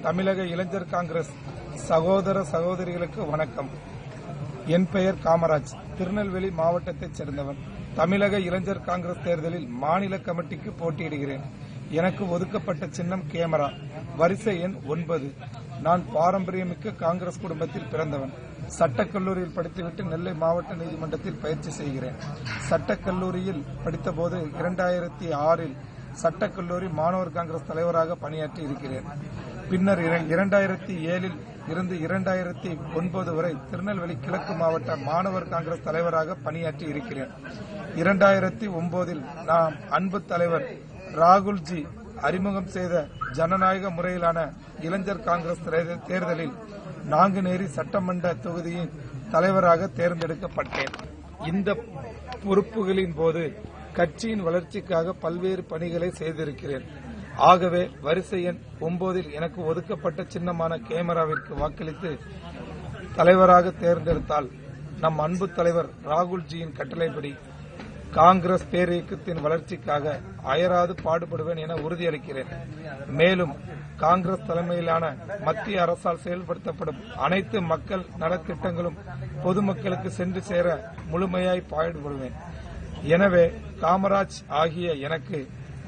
தமிழக இளைஞர் காங்கிரஸ் சகோதர சகோதரிகளுக்கு வணக்கம். என் பெயர் காமராஜ், திருநெல்வேலி மாவட்டத்தைச் சேர்ந்தவன். தமிழக இளைஞர் காங்கிரஸ் தேர்தலில் மாநில கமிட்டிக்கு போட்டியிடுகிறேன். எனக்கு ஒதுக்கப்பட்ட சின்னம் கேமரா, வரிசை எண் 9. நான் பாரம்பரியமிக்க காங்கிரஸ் குடும்பத்தில் பிறந்தவன். சட்டக்கல்லூரியில் படித்துவிட்டு நெல்லை மாவட்ட நீதிமன்றத்தில் பயிற்சி செய்கிறேன். சட்டக்கல்லூரியில் படித்தபோது 2006இல் சட்டக்கல்லூரி மாணவர் காங்கிரஸ் தலைவராக பணியாற்றி இருக்கிறேன். பின்னர் 2007இல் இருந்து 2009 வரை திருநெல்வேலி கிழக்கு மாவட்ட மாணவர் காங்கிரஸ் தலைவராக பணியாற்றி இருக்கிறேன். 2009இல் நாம் அன்பு தலைவர் ராகுல்ஜி அறிமுகம் செய்த ஜனநாயக முறையிலான இளைஞர் காங்கிரஸ் தேர்தலில் நாங்குநேரி சட்டமன்ற தொகுதியின் தலைவராக தேர்ந்தெடுக்கப்பட்டேன். இந்த பொறுப்புகளின் போது கட்சியின் வளர்ச்சிக்காக பல்வேறு பணிகளை செய்திருக்கிறேன். ஆகவே வரிசை எண் 9இல் எனக்கு ஒதுக்கப்பட்ட சின்னமான கேமராவிற்கு வாக்களித்து தலைவராக தேர்ந்தெடுத்தால் நம் அன்பு தலைவர் ராகுல்ஜியின் கட்டளைப்படி காங்கிரஸ் பேரியக்கத்தின் வளர்ச்சிக்காக அயராது பாடுபடுவேன் என உறுதியளிக்கிறேன். மேலும் காங்கிரஸ் தலைமையிலான மத்திய அரசால் செயல்படுத்தப்படும் அனைத்து மக்கள் நலத்திட்டங்களும் பொதுமக்களுக்கு சென்று சேர முழுமையாய் பாடுபடுவேன். எனவே காமராஜ் ஆகிய எனக்கு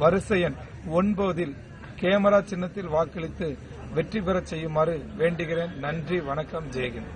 வரிசை எண் 9இல் கேமரா சின்னத்தில் வாக்களித்து வெற்றி பெறச் செய்யுமாறு வேண்டுகிறேன். நன்றி, வணக்கம், ஜெய்ஹிந்த்.